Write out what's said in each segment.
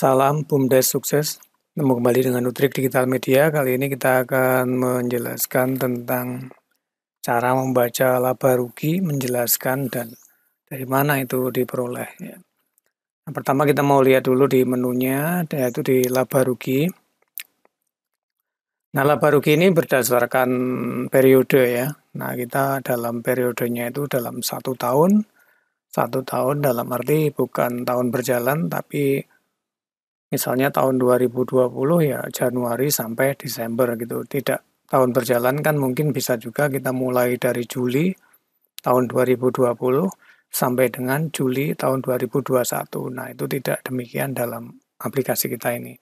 Salam BUMDes sukses. Ketemu kembali dengan Nutrik Digital Media. Kali ini kita akan menjelaskan tentang cara membaca laba rugi, menjelaskan dan dari mana itu diperoleh. Ya. Nah, pertama kita mau lihat dulu di menunya, yaitu di laba rugi. Nah, laba rugi ini berdasarkan periode ya. Nah, kita dalam periodenya itu dalam 1 tahun. 1 tahun dalam arti bukan tahun berjalan, tapi misalnya tahun 2020 ya Januari sampai Desember gitu. Tidak tahun berjalan kan mungkin bisa juga kita mulai dari Juli tahun 2020 sampai dengan Juli tahun 2021. Nah, itu tidak demikian dalam aplikasi kita ini.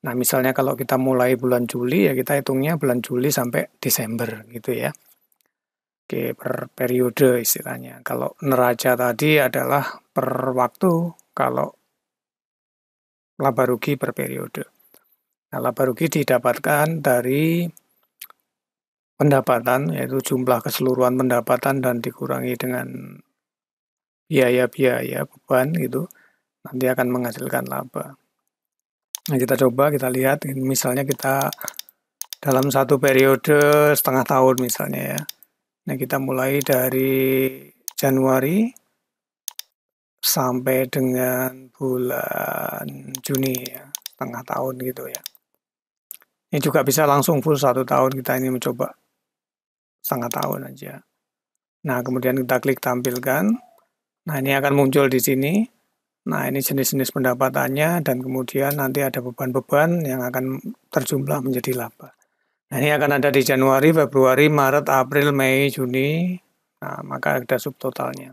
Nah, misalnya kalau kita mulai bulan Juli ya kita hitungnya bulan Juli sampai Desember gitu ya. Oke, per periode istilahnya. Kalau neraca tadi adalah per waktu, kalau laba rugi per periode. Nah, laba rugi didapatkan dari pendapatan, yaitu jumlah keseluruhan pendapatan dan dikurangi dengan biaya-biaya beban gitu, nanti akan menghasilkan laba. Nah, kita lihat, misalnya kita dalam satu periode setengah tahun misalnya ya. Nah, kita mulai dari Januari sampai dengan bulan Juni ya, setengah tahun gitu ya. Ini juga bisa langsung full 1 tahun, kita ini mencoba setengah tahun aja. Nah, kemudian kita klik tampilkan. Nah, ini akan muncul di sini. Nah, ini jenis-jenis pendapatannya dan kemudian nanti ada beban-beban yang akan terjumlah menjadi laba. Nah, ini akan ada di Januari, Februari, Maret, April, Mei, Juni. Nah, maka ada subtotalnya.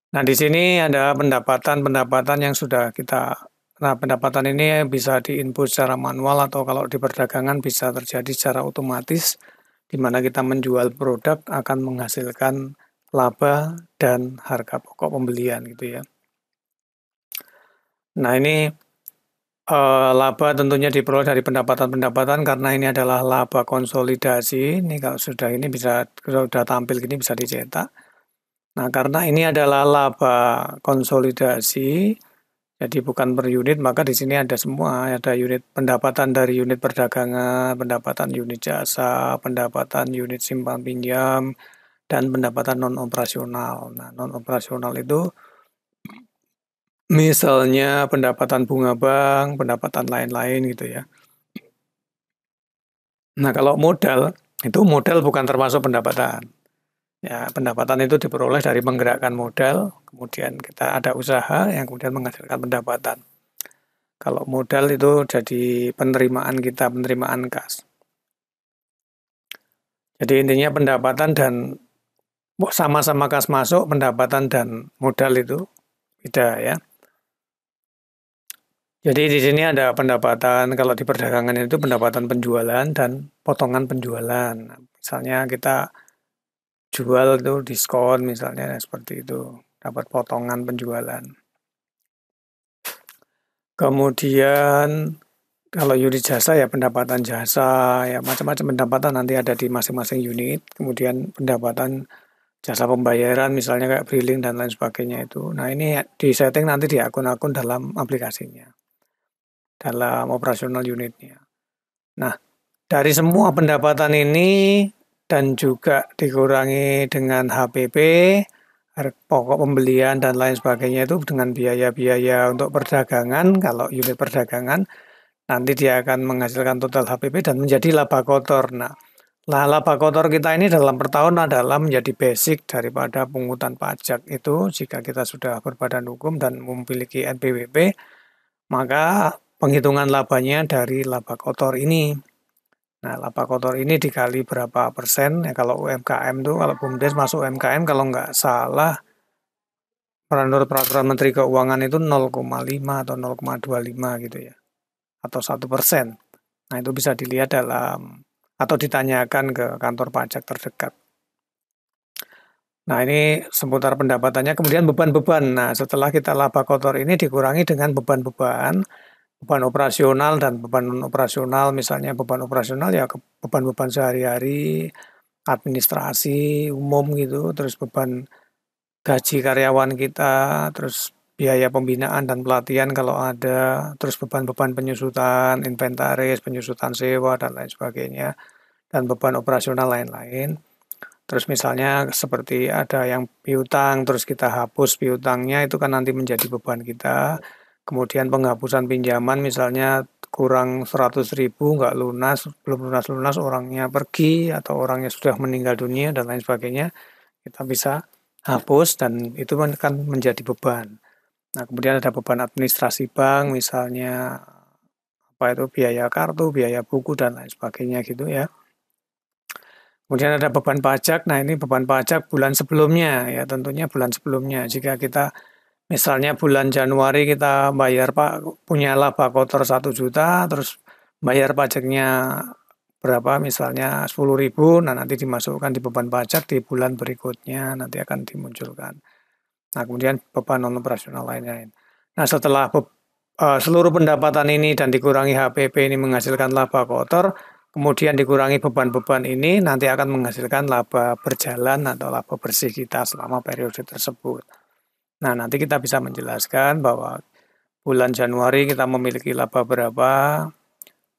Nah, di sini ada pendapatan yang sudah kita. Nah, pendapatan ini bisa diinput secara manual atau kalau di perdagangan bisa terjadi secara otomatis, di mana kita menjual produk akan menghasilkan laba dan harga pokok pembelian gitu ya. Nah, ini laba tentunya diperoleh dari pendapatan-pendapatan karena ini adalah laba konsolidasi. Ini kalau sudah ini bisa sudah tampil gini bisa dicetak. Nah, karena ini adalah laba konsolidasi, jadi bukan per unit, maka di sini ada semua, ada unit pendapatan dari unit perdagangan, pendapatan unit jasa, pendapatan unit simpan pinjam, dan pendapatan non operasional. Nah, non operasional itu misalnya pendapatan bunga bank, pendapatan lain-lain gitu ya. Nah, kalau modal, itu modal bukan termasuk pendapatan. Ya, pendapatan itu diperoleh dari menggerakkan modal, kemudian kita ada usaha yang kemudian menghasilkan pendapatan. Kalau modal itu jadi penerimaan kita, penerimaan kas. Jadi intinya pendapatan dan sama-sama kas masuk, pendapatan dan modal itu beda ya. Jadi di sini ada pendapatan, kalau di perdagangan itu pendapatan penjualan dan potongan penjualan. Misalnya kita jual itu diskon misalnya seperti itu, dapat potongan penjualan. Kemudian kalau unit jasa ya pendapatan jasa, ya macam-macam pendapatan nanti ada di masing-masing unit. Kemudian pendapatan jasa pembayaran misalnya kayak billing dan lain sebagainya itu. Nah, ini di setting nanti di akun-akun dalam aplikasinya, dalam operasional unitnya. Nah, dari semua pendapatan ini dan juga dikurangi dengan HPP, pokok pembelian dan lain sebagainya itu dengan biaya-biaya untuk perdagangan, kalau unit perdagangan, nanti dia akan menghasilkan total HPP dan menjadi laba kotor. Nah, laba kotor kita ini dalam per tahun adalah menjadi basic daripada pungutan pajak itu. Jika kita sudah berbadan hukum dan memiliki NPWP, maka penghitungan labanya dari laba kotor ini. Nah, laba kotor ini dikali berapa persen, ya kalau UMKM itu, kalau BUMDes masuk UMKM, kalau nggak salah, menurut peraturan Menteri Keuangan itu 0,5 atau 0,25 gitu ya, atau 1%. Nah, itu bisa dilihat atau ditanyakan ke kantor pajak terdekat. Nah, ini seputar pendapatannya, kemudian beban-beban. Nah, setelah kita laba kotor ini dikurangi dengan beban-beban, beban operasional dan beban non operasional, misalnya beban operasional ya beban-beban sehari-hari, administrasi umum gitu, terus beban gaji karyawan kita, terus biaya pembinaan dan pelatihan kalau ada, terus beban-beban penyusutan, inventaris, penyusutan sewa, dan lain sebagainya, dan beban operasional lain-lain. Terus misalnya seperti ada yang piutang, terus kita hapus piutangnya, itu kan nanti menjadi beban kita. Kemudian penghapusan pinjaman, misalnya kurang 100.000, nggak lunas, belum lunas-lunas, orangnya pergi, atau orangnya sudah meninggal dunia, dan lain sebagainya, kita bisa hapus, dan itu kan menjadi beban. Nah, kemudian ada beban administrasi bank, misalnya apa itu biaya kartu, biaya buku, dan lain sebagainya gitu ya. Kemudian ada beban pajak. Nah, ini beban pajak bulan sebelumnya ya, tentunya bulan sebelumnya. Jika kita misalnya bulan Januari kita bayar punya laba kotor 1 juta, terus bayar pajaknya berapa, misalnya 10.000, nah nanti dimasukkan di beban pajak di bulan berikutnya, nanti akan dimunculkan. Nah, kemudian beban non operasional lain-lain. Nah, setelah seluruh pendapatan ini dan dikurangi HPP ini menghasilkan laba kotor, kemudian dikurangi beban-beban ini, nanti akan menghasilkan laba berjalan atau laba bersih kita selama periode tersebut. Nah, nanti kita bisa menjelaskan bahwa bulan Januari kita memiliki laba berapa,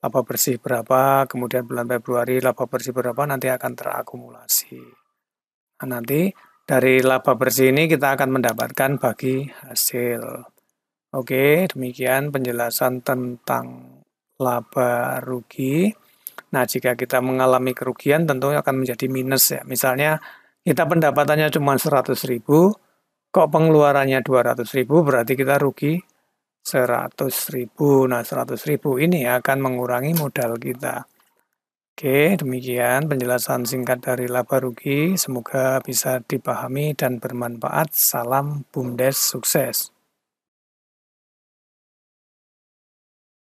laba bersih berapa, kemudian bulan Februari laba bersih berapa, nanti akan terakumulasi. Nah, nanti dari laba bersih ini kita akan mendapatkan bagi hasil. Oke, demikian penjelasan tentang laba rugi. Nah, jika kita mengalami kerugian tentunya akan menjadi minus ya. Misalnya kita pendapatannya cuma 100.000, kok pengeluarannya 200.000, berarti kita rugi 100.000. Nah, 100.000 ini akan mengurangi modal kita. Oke, demikian penjelasan singkat dari laba rugi. Semoga bisa dipahami dan bermanfaat. Salam BUMDes sukses.